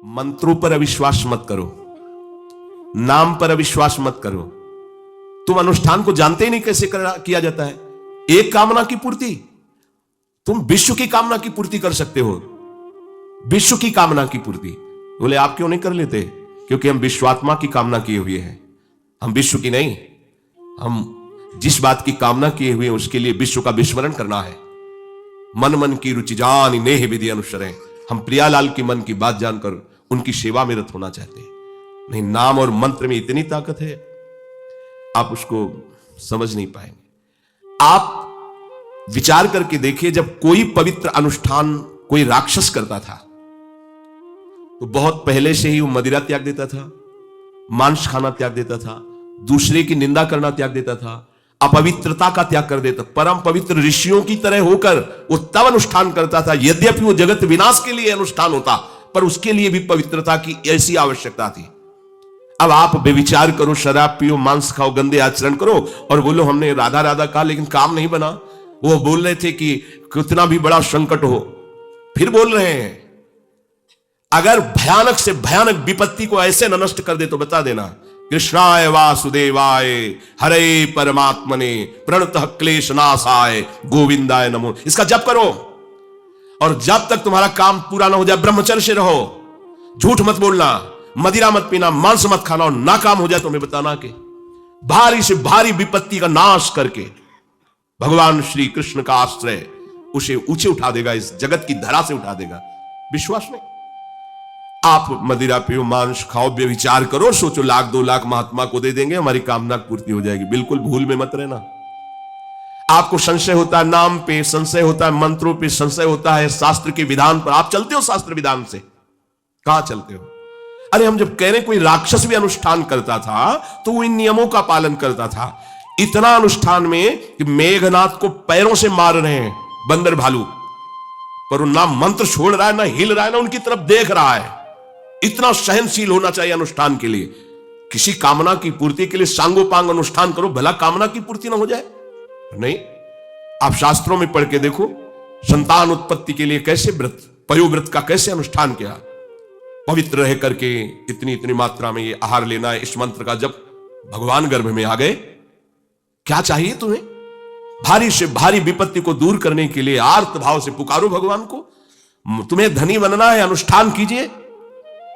मंत्रों पर अविश्वास मत करो, नाम पर अविश्वास मत करो। तुम अनुष्ठान को जानते ही नहीं कैसे किया जाता है। एक कामना की पूर्ति, तुम विश्व की कामना की पूर्ति कर सकते हो, विश्व की कामना की पूर्ति। बोले आप क्यों नहीं कर लेते? क्योंकि हम विश्वात्मा की कामना किए हुए हैं, हम विश्व की नहीं। हम जिस बात की कामना किए हुए हैं उसके लिए विश्व का विस्मरण करना है। मन मन की रुचि जान नेह विधि अनुसरें। हम प्रियालाल की मन की बात जानकर उनकी सेवा में रत होना चाहते हैं। नहीं, नाम और मंत्र में इतनी ताकत है, आप उसको समझ नहीं पाएंगे। आप विचार करके देखिए, जब कोई पवित्र अनुष्ठान कोई राक्षस करता था तो बहुत पहले से ही वो मदिरा त्याग देता था, मांस खाना त्याग देता था, दूसरे की निंदा करना त्याग देता था, अपवित्रता का त्याग कर देता। परम पवित्र ऋषियों की तरह होकर वो तब अनुष्ठान करता था। यद्यपि वो जगत विनाश के लिए अनुष्ठान होता, पर उसके लिए भी पवित्रता की ऐसी आवश्यकता थी। अब आप बेविचार करो, शराब पियो, मांस खाओ, गंदे आचरण करो और बोलो हमने राधा राधा कहा लेकिन काम नहीं बना। वो बोल रहे थे कि कितना भी बड़ा संकट हो, फिर बोल रहे हैं। अगर भयानक से भयानक विपत्ति को ऐसे न नष्ट कर दे तो बता देना, कृष्णाय वासुदेवाय हरे परमात्मने प्रणतः क्लेश नाशाय गोविंदाय नमो। इसका जप करो और जब तक तुम्हारा काम पूरा ना हो जाए ब्रह्मचर्य से रहो। झूठ मत बोलना, मदिरा मत पीना, मांस मत खाना, और नाकाम हो जाए तो हमें बताना कि भारी से भारी विपत्ति का नाश करके भगवान श्री कृष्ण का आश्रय उसे ऊंचे उठा देगा, इस जगत की धरा से उठा देगा। विश्वास नहीं? आप मदिरा पियो, मांस खाओ, व्यभिचार करो, सोचो 1,00,000 2 लाख महात्मा को दे देंगे, हमारी कामना पूर्ति हो जाएगी। बिल्कुल भूल में मत रहना। आपको संशय होता है नाम पे, संशय होता है मंत्रों पे, संशय होता है शास्त्र के विधान पर। आप चलते हो शास्त्र विधान से? कहां चलते हो? अरे हम जब कह रहे कोई राक्षस भी अनुष्ठान करता था तो वो इन नियमों का पालन करता था। इतना अनुष्ठान में कि मेघनाथ को पैरों से मार रहे हैं बंदर भालू, पर वो ना मंत्र छोड़ रहा है, ना हिल रहा है, ना उनकी तरफ देख रहा है। इतना सहनशील होना चाहिए अनुष्ठान के लिए। किसी कामना की पूर्ति के लिए सांगोपांग अनुष्ठान करो, भला कामना की पूर्ति ना हो जाए? नहीं। आप शास्त्रों में पढ़ के देखो, संतान उत्पत्ति के लिए कैसे व्रत, पयोव्रत का कैसे अनुष्ठान किया। पवित्र रह करके इतनी इतनी मात्रा में ये आहार लेना है। इस मंत्र का जब भगवान गर्भ में आ गए, क्या चाहिए तुम्हें? भारी से भारी विपत्ति को दूर करने के लिए आर्त भाव से पुकारो भगवान को। तुम्हें धनी बनना है, अनुष्ठान कीजिए।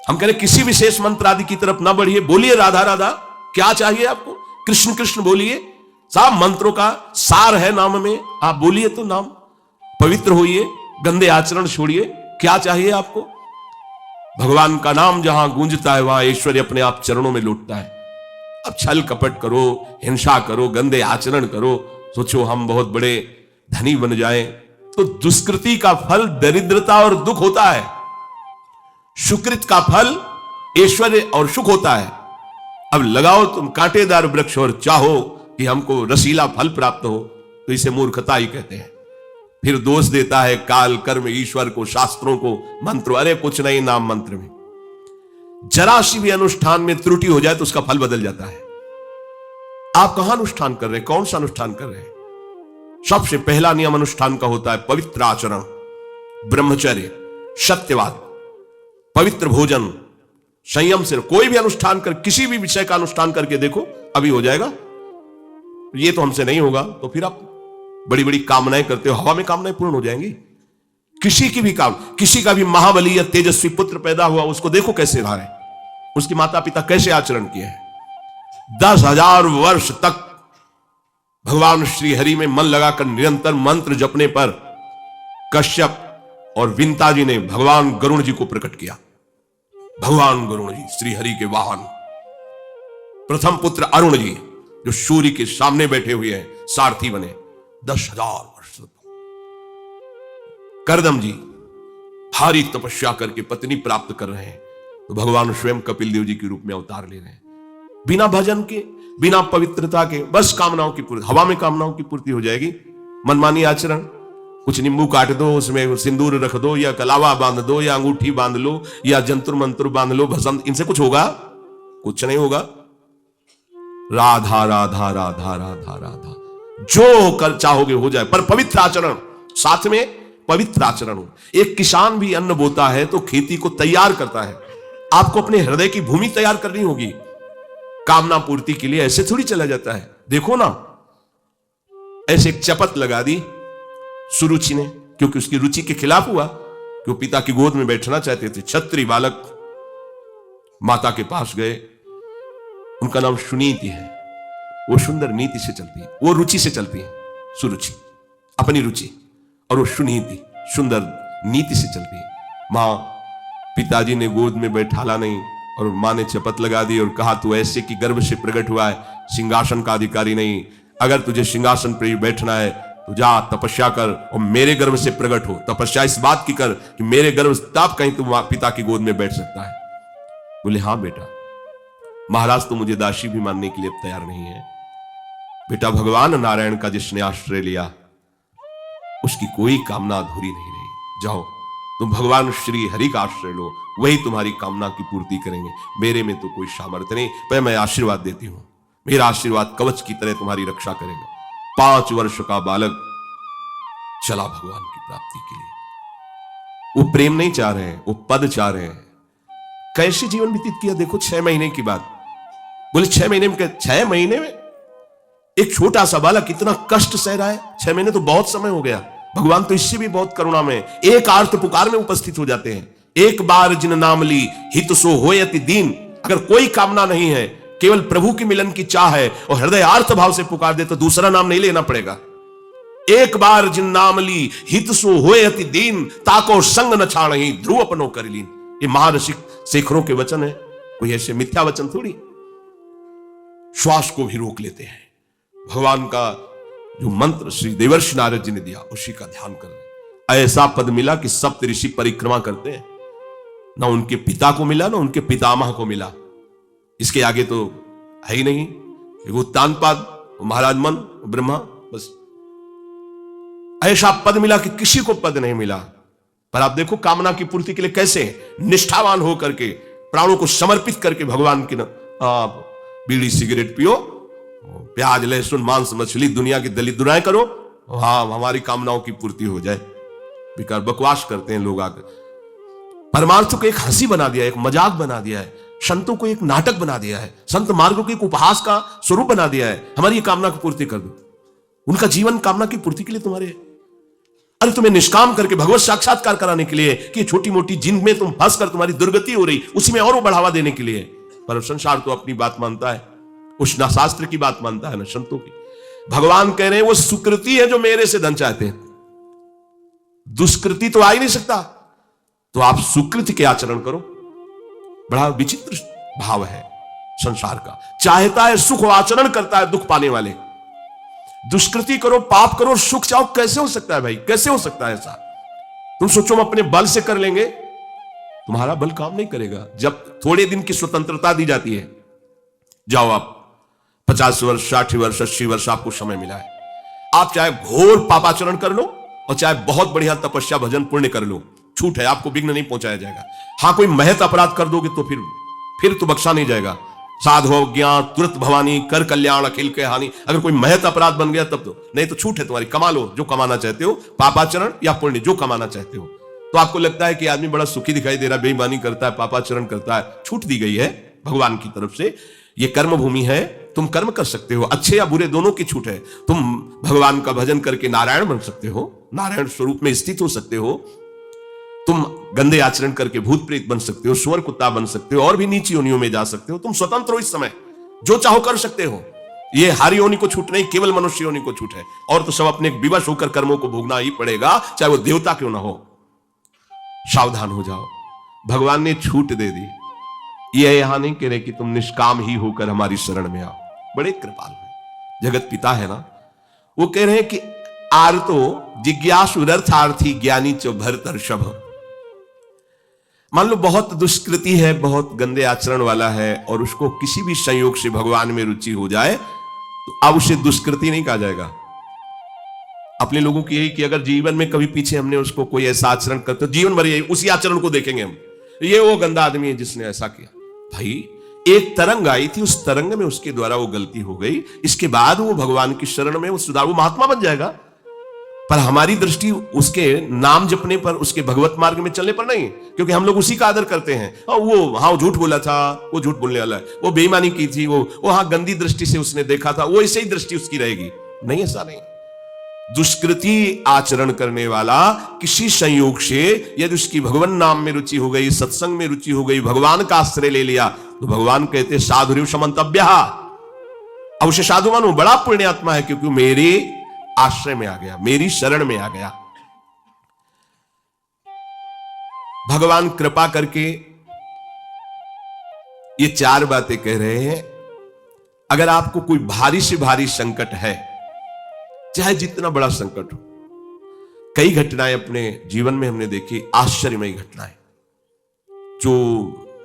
हम कह रहे किसी विशेष मंत्र आदि की तरफ ना बढ़िए, बोलिए राधा राधा। क्या चाहिए आपको? कृष्ण कृष्ण बोलिए। सब मंत्रों का सार है नाम में, आप बोलिए तो नाम। पवित्र होइए, गंदे आचरण छोड़िए। क्या चाहिए आपको? भगवान का नाम जहां गूंजता है वहां ऐश्वर्य अपने आप चरणों में लौटता है। अब छल कपट करो, हिंसा करो, गंदे आचरण करो, सोचो हम बहुत बड़े धनी बन जाएं, तो दुष्कृति का फल दरिद्रता और दुख होता है। सुकृत का फल ऐश्वर्य और सुख होता है। अब लगाओ तुम कांटेदार वृक्ष और चाहो कि हमको रसीला फल प्राप्त हो, तो इसे मूर्खता ही कहते हैं। फिर दोष देता है काल, कर्म, ईश्वर को, शास्त्रों को, मंत्र। अरे कुछ नहीं, नाम मंत्र में जरा सी भी अनुष्ठान में त्रुटि हो जाए तो उसका फल बदल जाता है। आप कहां अनुष्ठान कर रहे हैं? कौन सा अनुष्ठान कर रहे हैं? सबसे पहला नियम अनुष्ठान का होता है पवित्र आचरण, ब्रह्मचर्य, सत्यवाद, पवित्र भोजन, संयम से। कोई भी अनुष्ठान कर, किसी भी विषय का अनुष्ठान करके देखो, अभी हो जाएगा। ये तो हमसे नहीं होगा, तो फिर आप बड़ी बड़ी कामनाएं करते हो, हवा में कामनाएं पूर्ण हो जाएंगी। किसी की भी किसी का भी महाबली या तेजस्वी पुत्र पैदा हुआ, उसको देखो कैसे रहा है, उसके माता पिता कैसे आचरण किए हैं। 10,000 वर्ष तक भगवान श्री हरि में मन लगाकर निरंतर मंत्र जपने पर कश्यप और विंता जी ने भगवान गरुण जी को प्रकट किया। भगवान गरुण जी श्री हरि के वाहन, प्रथम पुत्र अरुण जी जो सूर्य के सामने बैठे हुए हैं, सारथी बने 10,000 वर्ष। करदम जी भारी तपस्या करके पत्नी प्राप्त कर रहे हैं, तो भगवान स्वयं कपिल देव जी के रूप में अवतार ले रहे हैं। बिना भजन के, बिना पवित्रता के, बस कामनाओं की पूर्ति, हवा में कामनाओं की पूर्ति हो जाएगी। मनमानी आचरण, कुछ नींबू काट दो, उसमें सिंदूर रख दो, या कलावा बांध दो, या अंगूठी बांध लो, या जंतुर मंत्र बांध लो, भस्म, इनसे कुछ होगा? कुछ नहीं होगा। राधा राधा राधा राधा राधा, जो कर चाहोगे हो जाए, पर पवित्र आचरण, साथ में पवित्र आचरण हो। एक किसान भी अन्न बोता है तो खेती को तैयार करता है, आपको अपने हृदय की भूमि तैयार करनी होगी। कामना पूर्ति के लिए ऐसे थोड़ी चला जाता है। देखो ना, ऐसे एक चपत लगा दी सुरुचि ने, क्योंकि उसकी रुचि के खिलाफ हुआ कि वो पिता की गोद में बैठना चाहते थे। छत्री बालक माता के पास गए, उनका नाम सुनीति है। वो सुंदर नीति से चलती है, वो रुचि से चलती है, सुरुचि अपनी रुचि, और वो सुनीति सुंदर नीति से चलती है। मां, पिताजी ने गोद में बैठाला नहीं और मां ने चपत लगा दी और कहा तू ऐसे कि गर्भ से प्रकट हुआ है, सिंहासन का अधिकारी नहीं। अगर तुझे सिंहासन पर ही बैठना है तो जा तपस्या कर और मेरे गर्भ से प्रकट हो। तपस्या इस बात की कर कि मेरे गर्भ तब कहीं तू पिता की गोद में बैठ सकता है। बोले हाँ बेटा। महाराज तो मुझे दासी भी मानने के लिए तैयार नहीं है। बेटा, भगवान नारायण का जिसने आश्रय लिया उसकी कोई कामना अधूरी नहीं रही। जाओ तुम भगवान श्री हरि का आश्रय लो, वही तुम्हारी कामना की पूर्ति करेंगे। मेरे में तो कोई सामर्थ्य नहीं, पर मैं आशीर्वाद देती हूं। मेरा आशीर्वाद कवच की तरह तुम्हारी रक्षा करेगा। 5 वर्ष का बालक चला भगवान की प्राप्ति के लिए। वो प्रेम नहीं चाह रहे हैं, वो पद चाह रहे हैं। कैसे जीवन व्यतीत किया देखो। 6 महीने की बात। बोले 6 महीने में, 6 महीने में एक छोटा सा बालक इतना कष्ट सह रहा है। 6 महीने तो बहुत समय हो गया। भगवान तो इससे भी बहुत करुणा में एक आर्त पुकार में उपस्थित हो जाते हैं। एक बार जिन नाम ली हित सो होयति दीन। अगर कोई कामना नहीं है, केवल प्रभु के मिलन की चाह है और हृदय आर्त भाव से पुकार दे तो दूसरा नाम नहीं लेना पड़ेगा। एक बार जिन नाम ली हित सो होयति दीन, ताको संग न छाड़हि ध्रुव अपनो कर लीन। ये महर्षि शेखरों के वचन है, कोई ऐसे मिथ्या वचन थोड़ी। श्वास को भी रोक लेते हैं। भगवान का जो मंत्र श्री देवर्षि नारद जी ने दिया उसी का ध्यान कर रहे। ऐसा पद मिला कि सप्त ऋषि परिक्रमा करते हैं। ना उनके पिता को मिला, ना उनके पितामह को मिला। इसके आगे तो है ही नहीं। वो उत्तानपाद, महाराज मन, ब्रह्मा, बस ऐसा पद मिला कि किसी को पद नहीं मिला। पर आप देखो कामना की पूर्ति के लिए कैसे निष्ठावान होकर के, प्राणों को समर्पित करके भगवान की बीड़ी सिगरेट पियो, प्याज लहसुन मांस मछली दुनिया की दलित दुराएं करो, हाँ हमारी कामनाओं की पूर्ति हो जाए। बेकार बकवास करते हैं लोग आकर। परमार्थ को एक हंसी बना दिया है, एक मजाक बना दिया है, संतों को एक नाटक बना दिया है, संत मार्गों को एक उपहास का स्वरूप बना दिया है। हमारी ये कामना की पूर्ति कर दो। उनका जीवन कामना की पूर्ति के लिए तुम्हारे, अरे तुम्हें निष्काम करके भगवत साक्षात्कार कराने के लिए कि छोटी मोटी जिन में तुम फंस कर तुम्हारी दुर्गति हो रही, उसी में और वो बढ़ावा देने के लिए। पर संसार तो अपनी बात मानता है, उस ना शास्त्र की बात मानता है ना संतों की। भगवान कह रहे हैं वो सुकृति है जो मेरे से धन चाहते हैं, दुष्कृति तो आ ही नहीं सकता। तो आप सुकृति के आचरण करो। बड़ा विचित्र भाव है संसार का। चाहता है सुख, आचरण करता है दुख पाने वाले। दुष्कृति करो, पाप करो, सुख चाहो, कैसे हो सकता है भाई? कैसे हो सकता है ऐसा? तुम सोचो हम अपने बल से कर लेंगे, तुम्हारा बल काम नहीं करेगा। जब थोड़े दिन की स्वतंत्रता दी जाती है, जाओ आप 50 वर्ष 60 वर्ष 80 वर्ष आपको समय मिला है, आप चाहे घोर पापाचरण कर लो और चाहे बहुत बढ़िया तपस्या भजन पुण्य कर लो, छूट है, आपको विघ्न नहीं पहुंचाया जाएगा। हां कोई महत अपराध कर दोगे तो फिर तो बख्शा नहीं जाएगा। साधो ज्ञान तुरत भवानी कर कल्याण अखिल के हानि। अगर कोई महत अपराध बन गया तब तो, नहीं तो छूट है तुम्हारी, कमा लो जो कमाना चाहते हो, पापाचरण या पुण्य जो कमाना चाहते हो। तो आपको लगता है कि आदमी बड़ा सुखी दिखाई दे रहा है, बेईमानी करता है, पापाचरण करता है, छूट दी गई है भगवान की तरफ से। ये कर्म भूमि है, तुम कर्म कर सकते हो, अच्छे या बुरे दोनों की छूट है। तुम भगवान का भजन करके नारायण बन सकते हो, नारायण स्वरूप में स्थित हो सकते हो। तुम गंदे आचरण करके भूत प्रेत बन सकते हो, सुअर कुत्ता बन सकते हो, और भी नीची योनियों में जा सकते हो। तुम स्वतंत्र हो इस समय, जो चाहो कर सकते हो। ये हारी योनि को छूट नहीं, केवल मनुष्य योनि को छूट है। और तो सब अपने विवश होकर कर्मों को भोगना ही पड़ेगा, चाहे वो देवता क्यों ना हो। सावधान हो जाओ, भगवान ने छूट दे दी। ये यहां नहीं कह रहे कि तुम निष्काम ही होकर हमारी शरण में आओ। बड़े कृपाल है, जगत पिता है ना। वो कह रहे हैं कि आर्तो जिज्ञासु अर्थार्थी ज्ञानी च भरतर्षभ। मान लो बहुत दुष्कृति है, बहुत गंदे आचरण वाला है, और उसको किसी भी संयोग से भगवान में रुचि हो जाए तो अब उसे दुष्कृति नहीं कहा जाएगा। अपने लोगों की यही कि अगर जीवन में कभी पीछे हमने उसको कोई ऐसा आचरण करते, जीवन भर यही उसी आचरण को देखेंगे हम, ये वो गंदा आदमी है जिसने ऐसा किया। भाई एक तरंग आई थी, उस तरंग में उसके द्वारा वो गलती हो गई, इसके बाद वो भगवान की शरण में वो सुधार, वो महात्मा बन जाएगा। पर हमारी दृष्टि उसके नाम जपने पर, उसके भगवत मार्ग में चलने पर नहीं, क्योंकि हम लोग उसी का आदर करते हैं। और वो झूठ बोला था, वो झूठ बोलने वाला है, वो बेईमानी की थी, वो हाँ गंदी दृष्टि से उसने देखा था, वो ऐसे ही दृष्टि उसकी रहेगी। नहीं, ऐसा नहीं। दुष्कृति आचरण करने वाला किसी संयोग से यदि उसकी भगवान नाम में रुचि हो गई, सत्संग में रुचि हो गई, भगवान का आश्रय ले लिया, तो भगवान कहते साधुर्य समंतव्य, अब उसे साधु मानो, बड़ा पुण्यात्मा है, क्योंकि मेरे आश्रय में आ गया, मेरी शरण में आ गया। भगवान कृपा करके ये 4 बातें कह रहे हैं। अगर आपको कोई भारी से भारी संकट है, चाहे जितना बड़ा संकट हो, कई घटनाएं अपने जीवन में हमने देखी, आश्चर्यमयी घटनाएं, जो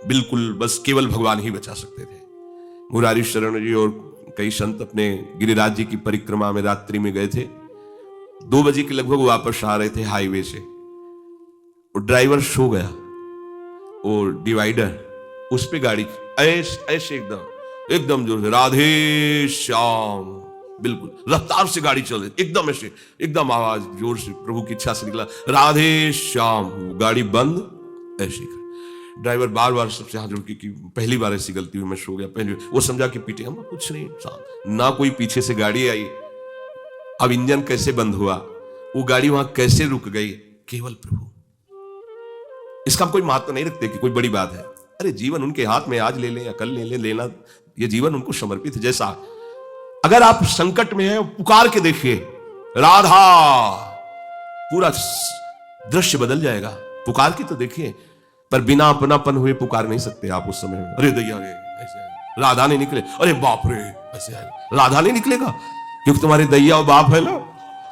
बिल्कुल बस केवल भगवान ही बचा सकते थे। मुरारी शरण जी और कई संत अपने गिरिराज जी की परिक्रमा में रात्रि में गए थे। 2 बजे के लगभग वापस आ रहे थे हाईवे से, और ड्राइवर सो गया, और डिवाइडर उस पे गाड़ी ऐसे एकदम जो राधे श्याम, बिल्कुल रफ्तार से गाड़ी चल रही, एकदम ऐसे, एकदम आवाज जोर से, प्रभु की इच्छा से निकला, राधे श्याम। गाड़ी बंद, ऐसे कर। ड्राइवर बार बार सबसे हाथ जोड़ के कि पहली बार ऐसी गलती हुई, मैं सो गया, पहली वो समझा कि पीटे, हम कुछ नहीं, ना कोई पीछे से गाड़ी आई। अब इंजन कैसे बंद हुआ, वो गाड़ी वहां कैसे रुक गई, केवल प्रभु। इसका हम कोई महत्व नहीं रखते कि कोई बड़ी बात है। अरे जीवन उनके हाथ में, आज ले लें या कल ले लें, लेना, ये जीवन उनको समर्पित है। जैसा अगर आप संकट में हैं, पुकार के देखिए राधा, पूरा दृश्य बदल जाएगा। पुकार के तो देखिए, पर बिना अपनापन हुए पुकार नहीं सकते आप उस समय। अरे दैया रे, ऐसे राधा नहीं निकले, अरे बाप रे, ऐसे राधा नहीं निकलेगा, क्योंकि तुम्हारे दैया और बाप है ना।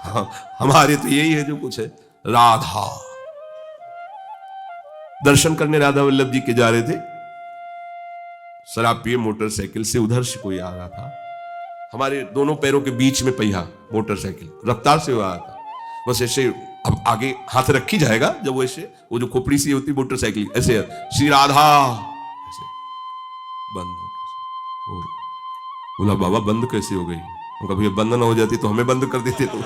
हाँ, हमारे तो यही है जो कुछ है, राधा। दर्शन करने राधा वल्लभ जी के जा रहे थे, शराब पिए मोटरसाइकिल से, उधर से कोई आ रहा था, हमारे दोनों पैरों के बीच में पहिया मोटरसाइकिल रफ्तार से आ रहा था, बस ऐसे, अब आगे हाथ रखी जाएगा जब वो ऐसे, वो जो खोपड़ी सी होती मोटरसाइकिल, ऐसे श्री राधा, ऐसे बंद। बोला बाबा बंद कैसे हो गई? कभी बंद ना हो जाती तो हमें बंद कर देते। तो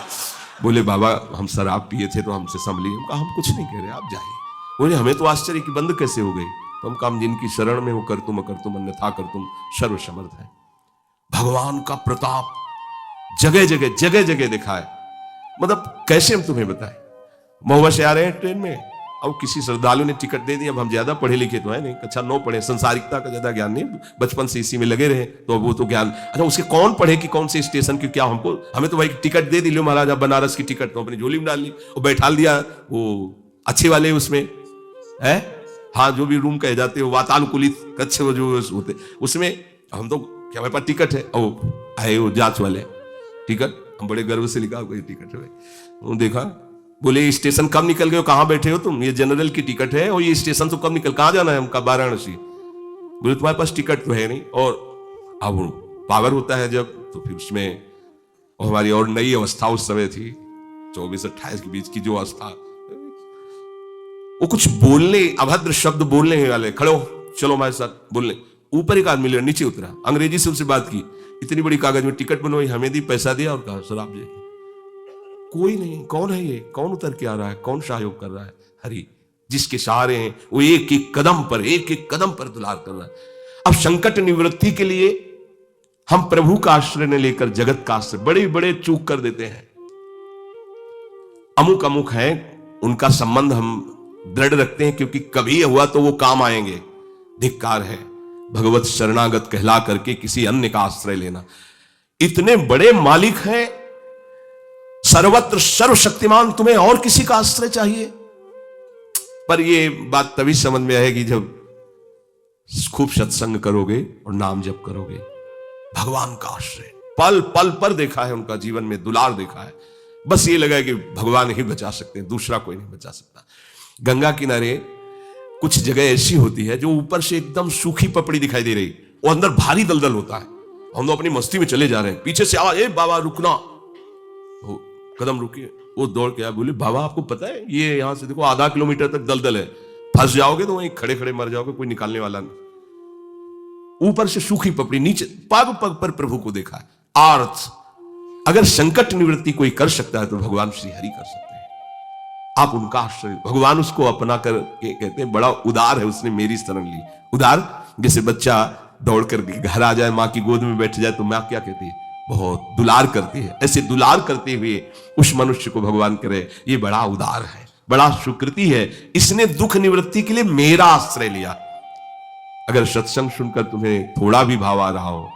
बोले बाबा हम शराब पिए थे तो हमसे संभली। हम कुछ नहीं कह रहे, आप जाइए। बोले हमें तो आश्चर्य कि बंद कैसे हो गई। तो हम काम जिनकी शरण में हो, कर तुम अन्यथा कर तुम सर्वसमर्थ है। भगवान का प्रताप जगह जगह दिखा है। मतलब कैसे हम तुम्हें बताएं। महुआ से आ रहे हैं ट्रेन में, अब किसी श्रद्धालु ने टिकट दे दी। अब हम ज्यादा पढ़े लिखे तो है नहीं, कक्षा 9 पढ़े, संसारिकता का ज्यादा ज्ञान नहीं, बचपन से इसी में लगे रहे, तो वो तो ज्ञान। अच्छा उसके कौन पढ़े कि कौन से स्टेशन की क्या, हमें तो भाई टिकट दे दी, लो महाराजा बनारस की टिकट, तो अपनी झोली में डाल ली और बैठा दिया वो अच्छे वाले उसमें है, हाँ जो भी रूम कहे जाते हो, वातानुकूलित कक्ष जो होते उसमें। हम तो क्या हमारे पास टिकट है, ओ आए वो जांच वाले टिकट, हम बड़े गर्व से लिखा कोई टिकट है भाई। देखा, बोले स्टेशन कब निकल गए हो, कहां बैठे हो तुम? ये जनरल की टिकट है, और ये स्टेशन तो कब निकल, कहां जाना है हमका? वाराणसी। बोले तुम्हारे पास टिकट तो है नहीं। और अब पावर होता है जब, तो फिर उसमें हमारी और नई अवस्था उस समय थी, 24-28 के बीच की जो अवस्था, वो कुछ बोलने, अभद्र शब्द बोलने वाले, खड़े हो चलो हमारे साथ बोलने। ऊपर एक आदमी नीचे उतरा, अंग्रेजी से उनसे बात की, इतनी बड़ी कागज में टिकट बनवाई, हमें दी, पैसा दिया और कहा सर आप जाइए। कोई नहीं, कौन है ये, कौन उतर के आ रहा है, कौन सहयोग कर रहा है? हरि, जिसके सहारे हैं वो एक एक कदम पर दुलार कर रहा है। अब संकट निवृत्ति के लिए हम प्रभु का आश्रय न लेकर जगत का आश्रय बड़े बड़े चूक कर देते हैं। अमुक है, उनका संबंध हम दृढ़ रखते हैं, क्योंकि कभी हुआ तो वो काम आएंगे। धिक्कार है भगवत शरणागत कहला करके किसी अन्य का आश्रय लेना। इतने बड़े मालिक हैं, सर्वत्र सर्वशक्तिमान, तुम्हें और किसी का आश्रय चाहिए? पर ये बात तभी समझ में आएगी जब खूब सत्संग करोगे और नाम जप करोगे। भगवान का आश्रय पल पल पर देखा है, उनका जीवन में दुलार देखा है। बस ये लगा कि भगवान ही बचा सकते हैं, दूसरा कोई नहीं बचा सकता। गंगा किनारे कुछ जगह ऐसी होती है जो ऊपर से एकदम सूखी पपड़ी दिखाई दे रही, वो अंदर भारी दलदल होता है। हम तो अपनी मस्ती में चले जा रहे हैं, पीछे से आवाज, ए बाबा रुकना, वो कदम रुकिए। वो दौड़ के आया, बोले बाबा आपको पता है ये यहां से देखो आधा किलोमीटर तक दलदल है, फंस जाओगे तो वहीं खड़े खड़े मर जाओगे, कोई निकालने वाला नहीं। ऊपर से सूखी पपड़ी, नीचे पग पग पर प्रभु को देखा है, आर्थ अगर संकट निवृत्ति कोई कर सकता है तो भगवान श्री हरि कर सकते हैं। आप उनका आश्रय, भगवान उसको अपना कर के कहते हैं बड़ा उदार है, उसने मेरी शरण ली। उदार जैसे बच्चा दौड़ कर घर आ जाए, मां की गोद में बैठ जाए तो मां क्या कहती है, बहुत दुलार करती है। ऐसे दुलार करते हुए उस मनुष्य को भगवान करे ये बड़ा उदार है, बड़ा सुकृति है, इसने दुख निवृत्ति के लिए मेरा आश्रय लिया। अगर सत्संग सुनकर तुम्हें थोड़ा भी भाव आ रहा हो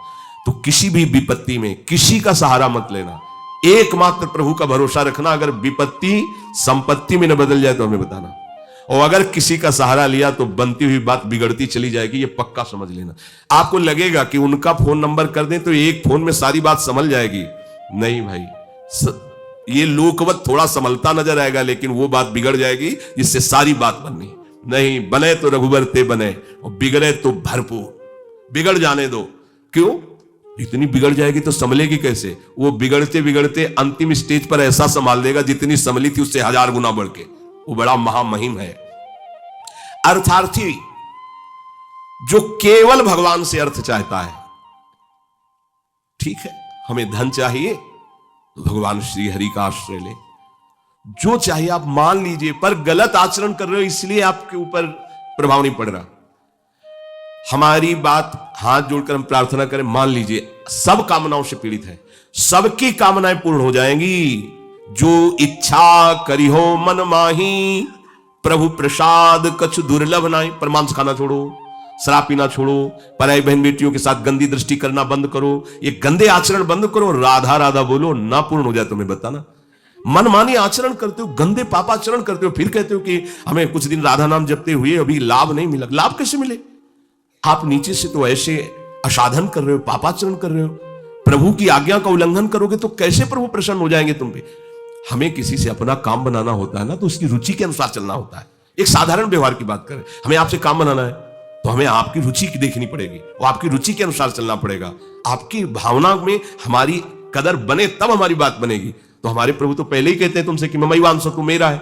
तो किसी भी विपत्ति में किसी का सहारा मत लेना, एकमात्र प्रभु का भरोसा रखना। अगर विपत्ति संपत्ति में न बदल जाए तो हमें बताना, और अगर किसी का सहारा लिया तो बनती हुई बात बिगड़ती चली जाएगी, ये पक्का समझ लेना। आपको लगेगा कि उनका फोन नंबर कर दें तो एक फोन में सारी बात संभल जाएगी, नहीं भाई, ये लोकवत थोड़ा संभलता नजर आएगा लेकिन वो बात बिगड़ जाएगी जिससे सारी बात बननी नहीं। बने तो रघुबर ते बने और बिगड़े तो भरपूर, बिगड़ जाने दो। क्यों? इतनी बिगड़ जाएगी तो संभलेगी कैसे? वो बिगड़ते बिगड़ते अंतिम स्टेज पर ऐसा संभाल देगा जितनी संभली थी उससे 1000 गुना बढ़ के। वो बड़ा महामहिम है। अर्थार्थी जो केवल भगवान से अर्थ चाहता है, ठीक है, हमें धन चाहिए तो भगवान श्री हरि का आश्रय ले, जो चाहिए आप मान लीजिए, पर गलत आचरण कर रहे हो इसलिए आपके ऊपर प्रभाव नहीं पड़ रहा। हमारी बात हाथ जोड़कर हम प्रार्थना करें, मान लीजिए सब कामनाओं से पीड़ित है, सबकी कामनाएं पूर्ण हो जाएंगी। जो इच्छा करी हो मन माही, प्रभु प्रसाद कछु दुर्लभ नाही। पर मांस खाना छोड़ो, शराब पीना छोड़ो, पराई बहन बेटियों के साथ गंदी दृष्टि करना बंद करो, ये गंदे आचरण बंद करो, राधा राधा बोलो, ना पूर्ण हो जाए तो मैं बताना। मनमानी आचरण करते हो, गंदे पापाचरण करते हो, फिर कहते हो कि हमें कुछ दिन राधा नाम जपते हुए अभी लाभ नहीं मिला। लाभ कैसे मिले? आप नीचे से तो ऐसे असाधन कर रहे हो, पापाचरण कर रहे हो, प्रभु की आज्ञा का उल्लंघन करोगे तो कैसे प्रभु प्रसन्न हो जाएंगे तुम पे? हमें किसी से अपना काम बनाना होता है ना तो उसकी रुचि के अनुसार चलना होता है। एक साधारण व्यवहार की बात करें, हमें आपसे काम बनाना है तो हमें आपकी रुचि की देखनी पड़ेगी और आपकी रुचि के अनुसार चलना पड़ेगा। आपकी भावना में हमारी कदर बने तब हमारी बात बनेगी। तो हमारे प्रभु तो पहले ही कहते हैं तुमसे कि ममई वांसो तू मेरा है,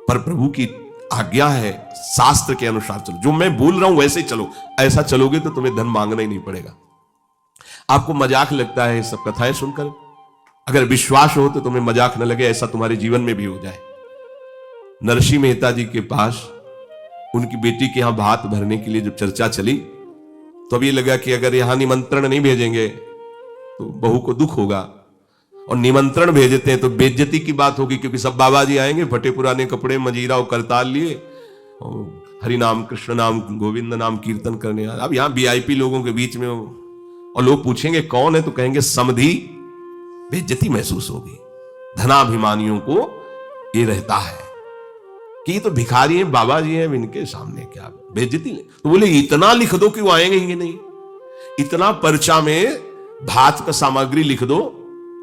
पर प्रभु की आज्ञा है शास्त्र के अनुसार चलो, जो मैं बोल रहा हूं वैसे ही चलो। ऐसा चलोगे तो तुम्हें धन मांगना ही नहीं पड़ेगा। आपको मजाक लगता है सब कथाएं सुनकर, अगर विश्वास हो तो तुम्हें मजाक न लगे, ऐसा तुम्हारे जीवन में भी हो जाए। नरसिंह मेहता जी के पास उनकी बेटी के यहां भात भरने के लिए जब चर्चा चली तो अब ये लगा कि अगर यहां निमंत्रण नहीं भेजेंगे तो बहू को दुख होगा, और निमंत्रण भेजते हैं तो बेइज्जती की बात होगी, क्योंकि सब बाबा जी आएंगे फटे पुराने कपड़े, मजीरा और करताल लिए, और हरि नाम कृष्ण नाम गोविंद नाम कीर्तन करने। अब यहां वीआईपी लोगों के बीच में और लोग पूछेंगे कौन है तो कहेंगे समधी, बेइज्जती महसूस होगी। धनाभिमानियों को ये रहता है कि ये तो भिखारी हैं, बाबा जी हैं, इनके सामने क्या बेइज्जती ले। तो बोले इतना लिख दो कि वो आएंगे ही नहीं, इतना पर्चा में भात का सामग्री लिख दो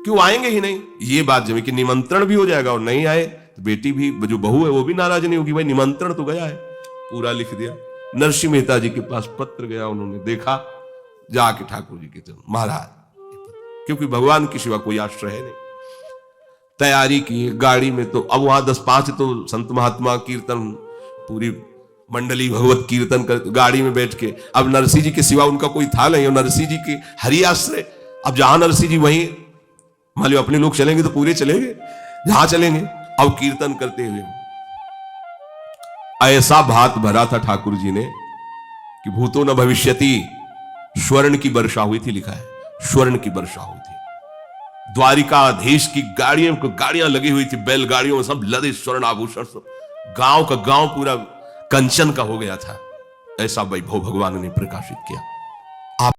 कि वो आएंगे ही नहीं। ये बात जब कि निमंत्रण भी हो जाएगा और नहीं आए तो बेटी भी, जो बहू है वो भी नाराज नहीं होगी, भाई निमंत्रण तो गया है, पूरा लिख दिया। नरसिंह मेहता जी के पास पत्र गया, उन्होंने देखा, जाके ठाकुर जी के महाराज, क्योंकि भगवान के सिवा कोई आश्रय है नहीं। तैयारी की गाड़ी में, तो अब वहां 10-5 तो संत महात्मा कीर्तन, पूरी मंडली भगवत कीर्तन कर गाड़ी में बैठ के, अब नरसिंह जी के सिवा उनका कोई था नहीं, और नरसिंह जी के हरि आश्रय। अब जहां नरसिंह जी वहीं, मान लो अपने लोग चलेंगे तो पूरे चलेंगे, जहां चलेंगे। अब कीर्तन करते हुए ऐसा भात भरा था ठाकुर जी ने कि भूतो न भविष्यति, स्वर्ण की वर्षा हुई थी, लिखा है स्वर्ण की वर्षा हुई थी। द्वारिकाधीश की गाड़ियां लगी हुई थी, बैलगाड़ियों में सब लदे स्वर्ण आभूषण, सब गांव का गांव पूरा कंचन का हो गया था। ऐसा वैभव भगवान ने प्रकाशित किया।